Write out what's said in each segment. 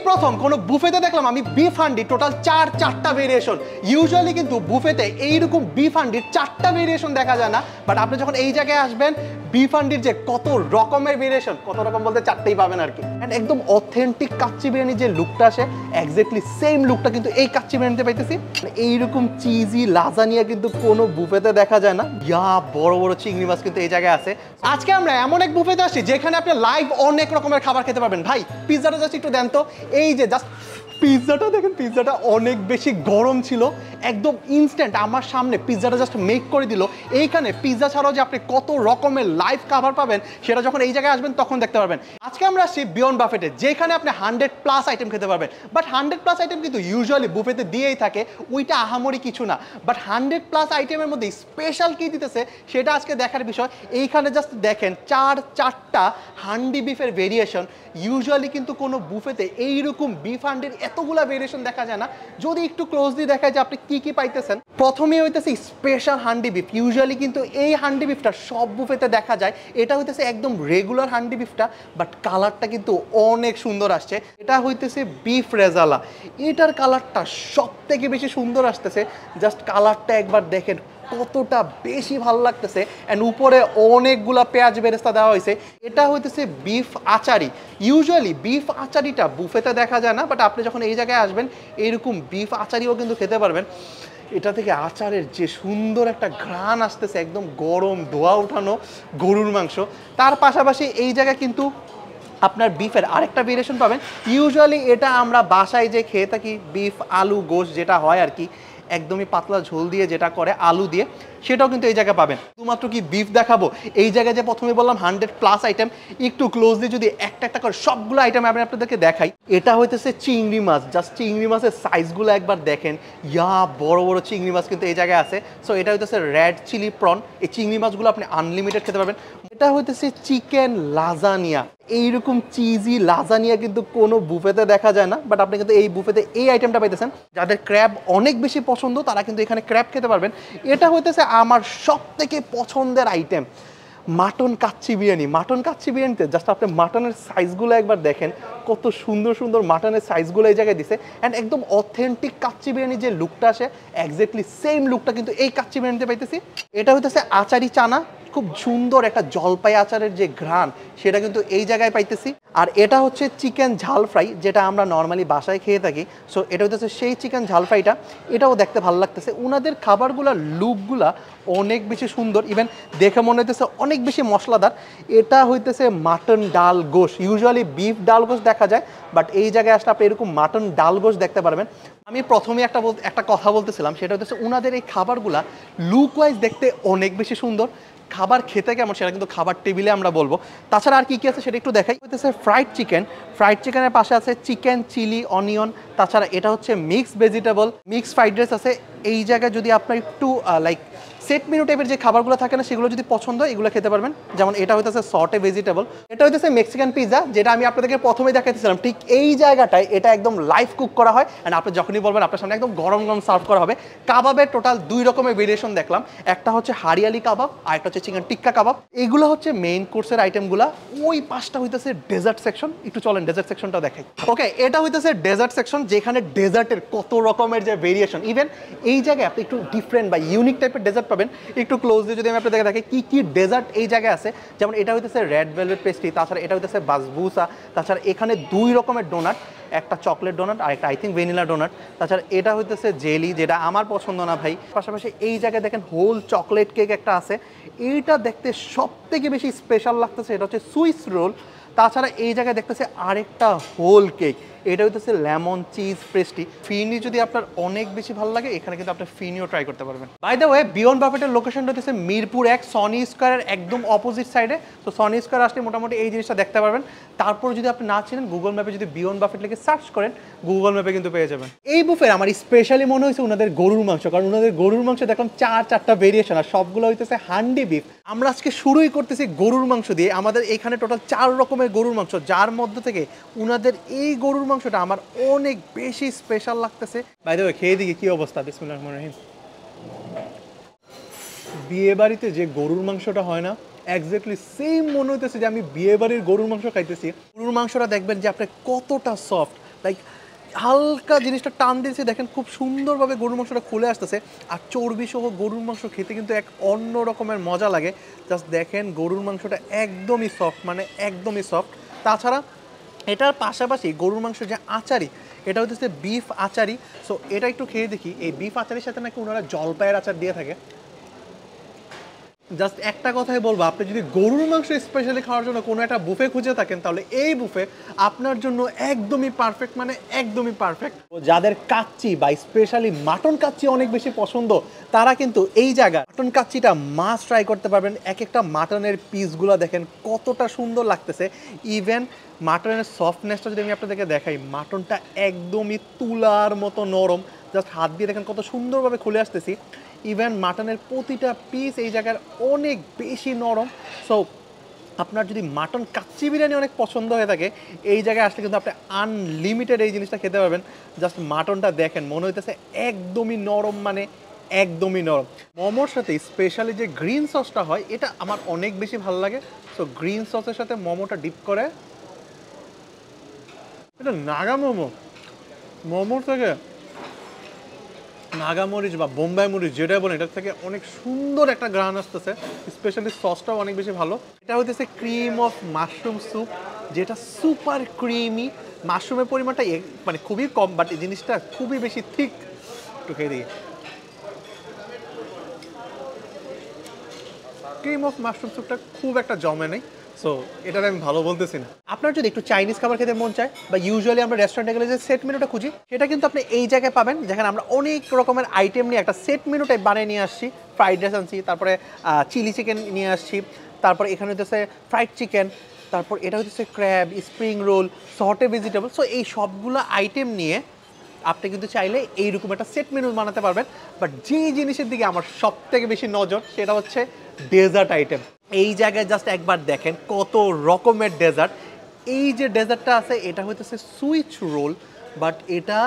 প্রথম কোনো বুফেতে দেখলাম আমি বিফ হান্ডি টোটাল চারটা ভেরিয়েশন। ইউজুয়ালি কিন্তু বুফেতে এইরকম বিফ হান্ডির 4টা ভেরিয়েশন দেখা যায় না, বাট আপনি যখন এই জায়গায় আসবেন বিফ হান্ডির যে কত রকমের ভেরিয়েশন, কত রকম বলতে 4টেই পাবেন আর কি। এন্ড একদম অথেন্টিক কাচ্চি বিরিয়ানি যে লুকটা আসে এক্স্যাক্টলি সেম লুকটা কিন্তু এই কাচ্চি বিরিয়ানিতে পাইতেছি। এইরকম চিজি লাজানিয়া কিন্তু কোনো বুফেতে দেখা যায় না। বড় বড় চিংড়ি মাছ কিন্তু এই জায়গায় আছে। আজকে আমরা এমন এক বুফেতে আসছি যেখানে আপনি লাইভ অনেক রকমের খাবার খেতে পারবেন। ভাই পিৎজাটা জাস্ট একটু দেন তো। এই যে জাস্ট পিৎজাটা দেখেন, পিৎজাটা অনেক বেশি গরম ছিল, একদম ইনস্ট্যান্ট আমার সামনে পিৎজাটা জাস্ট মেক করে দিল। এইখানে পিৎজা ছাড়াও যে আপনি কত রকমের লাইভ খাবার পাবেন সেটা যখন এই জায়গায় আসবেন তখন দেখতে পারবেন। আজকে আমরা আসছি বিয়ন্ড বাফেটে, যেখানে আপনি 100+ আইটেম খেতে পারবেন। বাট 100+ আইটেম কিন্তু ইউজুয়ালি বুফেতে দিয়েই থাকে, ওইটা আহামরি কিছু না। বাট 100+ আইটেমের মধ্যে স্পেশাল কি দিতেছে সেটা আজকে দেখার বিষয়। এইখানে জাস্ট দেখেন চারটা হান্ডি বিফের ভেরিয়েশন। ইউজুয়ালি কিন্তু কোনো বুফেতে এইরকম বিফ হান্ডির এতগুলা ভেরিয়েশন দেখা যায় না। যদি একটু ক্লোজলি দেখায় যে আপনি কি কি পাইতেছেন, প্রথমেই হইতেছে স্পেশাল হান্ডি বিফ। ইউজুয়ালি কিন্তু এই হান্ডি বিফটা সব বুফেতে দেখা যায়। এটা হইতেছে একদম রেগুলার হান্ডি বিফটা, বাট কালারটা কিন্তু অনেক সুন্দর আসছে। এটা হইতেছে বিফ রেজালা, এটার কালারটা সব থেকে বেশি সুন্দর আসতেছে। জাস্ট কালারটা একবার দেখেন কতটা বেশি ভালো লাগতেছে। অ্যান্ড উপরে অনেকগুলা পেঁয়াজ বেরেস্তা দেওয়া হয়েছে। এটা হইতেছে বিফ আচারি। ইউজুয়ালি বিফ আচারিটা বুফেতে দেখা যায় না, বাট আপনি যখন এই জায়গায় আসবেন এইরকম বিফ আচারিও কিন্তু খেতে পারবেন। এটা থেকে আচারের যে সুন্দর একটা ঘ্রাণ আসতেছে, একদম গরম ধোয়া উঠানো গরুর মাংস। তার পাশাপাশি এই জায়গায় কিন্তু আপনার বিফের আরেকটা ভেরিয়েশন পাবেন। ইউজুয়ালি এটা আমরা বাসায় যে খেয়ে থাকি বিফ আলু গোশ যেটা হয় আর কি, একদমই পাতলা ঝোল দিয়ে যেটা করে আলু দিয়ে, সেটাও কিন্তু এই জায়গায় পাবেন। শুধুমাত্র কি বিফ দেখাবো, এই জায়গায় যে প্রথমে বললাম 100+ আইটেম, একটু ক্লোজলি যদি একটা করে সবগুলো আইটেম আমি আপনাদেরকে দেখাই। এটা হইতেছে চিংড়ি মাছ। জাস্ট চিংড়ি মাছের সাইজগুলো একবার দেখেন, বড় বড় চিংড়ি মাছ কিন্তু এই জায়গায় আছে। সো এটা হইতেছে রেড চিলি প্রন। এই চিংড়ি মাছগুলো আপনি আনলিমিটেড খেতে পারবেন। এটা হইতেছে চিকেন লাজানিয়া। এইরকম চিজি লাজানিয়া কিন্তু কোনো বুফেতে দেখা যায় না, বাট আপনি কিন্তু এই বুফেতে এই আইটেমটা পাইতেছেন। যাদের ক্র্যাব অনেক বেশি পছন্দ তারা কিন্তু এখানে ক্র্যাব খেতে পারবেন। এটা হইতেছে আমার সব থেকে পছন্দের item, mutton kacchi biryani. Mutton kacchi বিরিয়ানিতে জাস্ট আপনি মাটনের সাইজগুলো একবার দেখেন, কত সুন্দর সুন্দর মাটনের সাইজগুলো এই জায়গায় দিছে। অ্যান্ড একদম অথেন্টিক কাচ্চি বিরিয়ানি যে লুকটা আসে এক্স্যাক্টলি সেম লুকটা কিন্তু এই কাচ্চি বিরিয়ানিতে পাইতেছি। এটা হইতেছে আচারি চানা, খুব সুন্দর একটা জলপাই আচারের যে ঘ্রাণ সেটা কিন্তু এই জায়গায় পাইতেছি। আর এটা হচ্ছে চিকেন ঝাল ফ্রাই, যেটা আমরা নর্মালি বাসায় খেয়ে থাকি। সো এটা হচ্ছে সেই চিকেন ঝাল ফ্রাইটা, এটাও দেখতে ভালো লাগতেছে। ওনাদের খাবারগুলোর লুকগুলা অনেক বেশি সুন্দর, ইভেন দেখে মনে হইতেছে অনেক বেশি মশলাদার। এটা হইতেছে মাটন ডাল গোশ। ইউজুয়ালি বিফ ডাল গোশ দেখা যায়, বাট এই জায়গায় আসলে আপনি এরকম মাটন ডাল গোশ দেখতে পারবেন। আমি প্রথমে একটা কথা বলতেছিলাম, সেটা হচ্ছে ওনাদের এই খাবারগুলা লুক ওয়াইজ দেখতে অনেক বেশি সুন্দর। খাবার খেতে কেমন সেটা কিন্তু খাবার টেবিলে আমরা বলবো। তাছাড়া আর কি কি আছে সেটা একটু দেখাই। হইতেছে ফ্রাইড চিকেন। ফ্রাইড চিকেনের পাশে আছে চিকেন চিলি অনিয়ন। তাছাড়া এটা হচ্ছে mixed vegetable, mixed fried rice আছে। এই জায়গায় যদি আপনার একটু লাইক সেট মেনু টাইপের যে খাবারগুলো থাকে না সেগুলো যদি পছন্দ হয় এগুলো খেতে পারবেন। যেমন এটা হইতেছে সটে ভেজিটেবল। এটা হইতেছে মেক্সিকান পিৎজা, যেটা আমি আপনাদেরকে প্রথমেই দেখাইতেছিলাম। ঠিক এই জায়গাটায় এটা একদম লাইভ কুক করা হয়, অ্যান্ড আপনি যখনই বলবেন আপনার সামনে একদম গরম গরম সার্ভ করা হবে। কাবাবের টোটাল 2 রকমের ভেরিয়েশন দেখলাম, একটা হচ্ছে হারিয়ালি কাবাব আর একটা হচ্ছে চিকেন টিক্কা কাবাব। এগুলো হচ্ছে মেইন কোর্সের আইটেমগুলো। ওই পাশটা হইতেছে ডেজার্ট সেকশন, একটু চলেন ডেজার্ট সেকশনটা দেখাই। ওকে, এটা হইতেছে ডেজার্ট সেকশন, যেখানে ডেজার্টের কত রকমের যে ভেরিয়েশন। ইভেন এই জায়গায় আপনি একটু ডিফারেন্ট বা ইউনিক টাইপের ডেজার্ট পাবেন। একটু ক্লোজলি যদি আমি আপনাদের দেখি কি কি ডেজার্ট এই জায়গায় আছে, যেমন এটা হইতেছে রেড ভেলভেট পেস্ট্রি, তাছাড়া এটা হইতেছে বাসবুসা, তাছাড়া এখানে 2 রকমের ডোনাট, একটা চকলেট ডোনাট আর একটা আই থিঙ্ক ভ্যানিলা ডোনাট। তাছাড়া এটা হইতেছে জেলি, যেটা আমার পছন্দ না ভাই। পাশাপাশি এই জায়গায় দেখেন হোল চকলেট কেক একটা আছে, এইটা দেখতে সব থেকে বেশি স্পেশাল লাগতেছে। এটা হচ্ছে সুইস রোল। তাছাড়া এই জায়গায় দেখতেছে আরেকটা হোল কেক, এটা হইতেছে লেমন চিজ পেস্ট্রি। ফিনি যদি আপনার অনেক বেশি ভালো লাগে এখানে কিন্তু আপনি ফিনিও ট্রাই করতে পারবেন। বাই দ্য ওয়ে, বিয়ন্ড বাফেটের লোকেশনটা হচ্ছে মিরপুর 1 সনি স্কয়ারের একদম অপোজিট সাইডে। তো সনি স্কয়ার আসলে মোটামুটি এই জিনিসটা দেখতে পারবেন। তারপর যদি আপনি না চিনেন, গুগল ম্যাপে যদি বিয়ন্ড বাফেট লিখে সার্চ করেন গুগল ম্যাপে কিন্তু পেয়ে যাবেন। এই বুফে আমার স্পেশালি মনে হয়েছে ওনাদের গরুর মাংস, কারণ ওনাদের গরুর মাংস দেখলাম চারটা ভেরিয়েশন, আর সবগুলো হইতেছে হান্ডি বিফ। আমরা আজকে শুরুই করতেছি গরুর মাংস দিয়ে। আমাদের এখানে টোটাল 4 রকমের গরুর মাংস, যার মধ্যে থেকে ওনাদের এই গরুর মাংসটা আমার অনেক বেশি স্পেশাল লাগতেছে। বাই দ্য ওয়ে, খেয়ে দিকে কি অবস্থা। বিসমিল্লাহির রহমানির রহিম। বিয়ে বাড়িতে যে গরুর মাংসটা হয় না, এক্স্যাক্টলি সেম মনে হইতেছে যে আমি বিয়ে বাড়ির গরুর মাংস খাইতেছি। গরুর মাংসটা দেখবেন যে আপনার কতটা সফট, লাইক হালকা জিনিসটা টান দিয়েছে, দেখেন খুব সুন্দরভাবে গরুর মাংসটা খুলে আসতেছে। আর চর্বি সহ গরুর মাংস খেতে কিন্তু এক অন্য রকমের মজা লাগে। জাস্ট দেখেন গরুর মাংসটা একদমই সফট, মানে একদমই সফট। তাছাড়া এটার পাশাপাশি গরুর মাংস যে আচারি, এটা হচ্ছে বিফ আচারি। সো এটা একটু খেয়ে দেখি। এই বিফ আচারির সাথে নাকি ওনারা জলপাইয়ের আচার দিয়ে থাকে। জাস্ট একটা কথাই বলবো, আপনি যদি গরুর মাংস স্পেশালি খাওয়ার জন্য কোনো একটা বুফে খুঁজে থাকেন, তাহলে এই বুফে আপনার জন্য একদমই পারফেক্ট, মানে একদমই পারফেক্ট। যাদের কাচ্চি বা স্পেশালি মাটন কাচ্চি অনেক বেশি পছন্দ, তারা কিন্তু এই জায়গা মাটন কাচ্চিটা মাস্ট ট্রাই করতে পারবেন। এক একটা মাটনের পিসগুলো দেখেন কতটা সুন্দর লাগতেছে। ইভেন মাটনের সফটনেসটা যদি আমি আপনাদেরকে দেখাই, মাটনটা একদমই তুলার মতো নরম। জাস্ট হাত দিয়ে দেখেন কত সুন্দরভাবে খুলে আসতেছি। ইভেন মাটনের প্রতিটা পিস এই জায়গার অনেক বেশি নরম। সো আপনার যদি মাটন কাচ্চি বিরিয়ানি অনেক পছন্দ হয়ে থাকে, এই জায়গায় আসলে কিন্তু আপনি আনলিমিটেড এই জিনিসটা খেতে পারবেন। জাস্ট মাটনটা দেখেন মনে হইতেছে একদমই নরম, মানে একদমই নরম। মোমোর সাথে স্পেশালি যে গ্রিন সসটা হয়, এটা আমার অনেক বেশি ভালো লাগে। সো গ্রিন সসের সাথে মোমোটা ডিপ করে, এটা নাগা মোমো, মোমোর থেকে নাগামরিচ বা বোম্বাই মরিচ যেটা বলে, এটার থেকে অনেক সুন্দর একটা গ্রান আসতেছে। স্পেশালি সসটাও অনেক বেশি ভালো। এটা হচ্ছে ক্রিম অফ মাশরুম স্যুপ, যেটা সুপার ক্রিমি। মাশরুমের পরিমাণটা মানে খুবই কম, বাট এই জিনিসটা খুবই বেশি থিক। একটু খেয়ে দিই। ক্রিম অফ মাশরুম স্যুপটা খুব একটা জমে নেই, সো এটা আমি ভালো বলতেছি না। আপনার যদি একটু চাইনিজ খাবার খেতে মন চায়, বা ইউজুয়ালি আমরা রেস্টুরেন্টে গেলে যে সেট মেনুটা খুঁজি, সেটা কিন্তু আপনি এই জায়গায় পাবেন, যেখানে আমরা অনেক রকমের আইটেম নিয়ে একটা সেট মেনু টাইপ বানিয়ে নিয়ে আসছি। ফ্রাইড রাইস আনছি, তারপরে চিলি চিকেন নিয়ে আসছি, তারপরে এখানে হচ্ছে ফ্রাইড চিকেন, তারপর এটা হচ্ছে crab, spring roll, saute vegetable. So এই সবগুলো আইটেম নিয়ে আপনি কিন্তু চাইলে এইরকম একটা সেট মেনু বানাতে পারবেন। বাট যে জিনিসের দিকে আমার সব থেকে বেশি নজর, সেটা হচ্ছে ডেজার্ট আইটেম। এই জায়গায় জাস্ট একবার দেখেন কত রকমের ডেজার্ট। এই যে ডেজার্টটা আছে, এটা হইতেছে সুইচ রোল, বাট এটা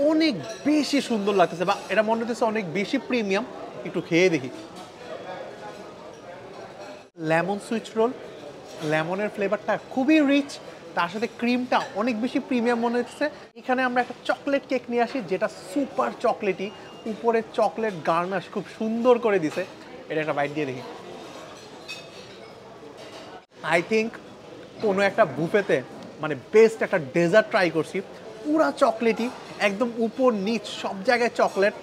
অনেক বেশি সুন্দর লাগতেছে, বা এটা মনে হতেছে অনেক বেশি প্রিমিয়াম। একটু খেয়ে দেখি। লেমন সুইচ রোল, লেমনের ফ্লেভারটা খুবই রিচ, তার সাথে ক্রিমটা অনেক বেশি প্রিমিয়াম মনে হচ্ছে। এখানে আমরা একটা চকলেট কেক নিয়ে আসি, যেটা সুপার চকলেটি, উপরে চকলেট গার্নাশ খুব সুন্দর করে দিছে। এটা একটা বাইট দিয়ে দেখি। আই থিঙ্ক কোনো একটা বুফেতে মানে বেস্ট একটা ডেজার্ট ট্রাই করছি। পুরা চকলেটই, একদম উপর নিচ সব জায়গায় চকলেট।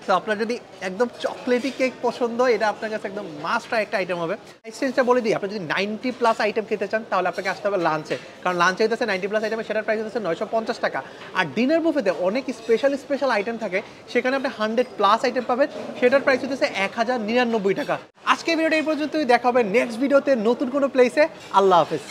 তো আপনার যদি একদম চকলেটি কেক পছন্দ হয়, এটা আপনার কাছে একদম মাস্ট একটা আইটেম হবে। প্রাইসটা বলে দিই, আপনি যদি 90+ আইটেম খেতে চান, তাহলে আপনাকে আসতে হবে লাঞ্চে। কারণ লাঞ্চে হচ্ছে 90+ আইটেমে, সেটার প্রাইস হচ্ছে 950 টাকা। আর ডিনার বুফেতে অনেক স্পেশাল আইটেম থাকে, সেখানে আপনি 100+ আইটেম পাবেন, সেটার প্রাইস হচ্ছে 1099 টাকা। আজকে ভিডিওটা এই পর্যন্তই, দেখা হবে নেক্সট ভিডিওতে নতুন কোনো প্লেসে। আল্লাহ হাফেজ।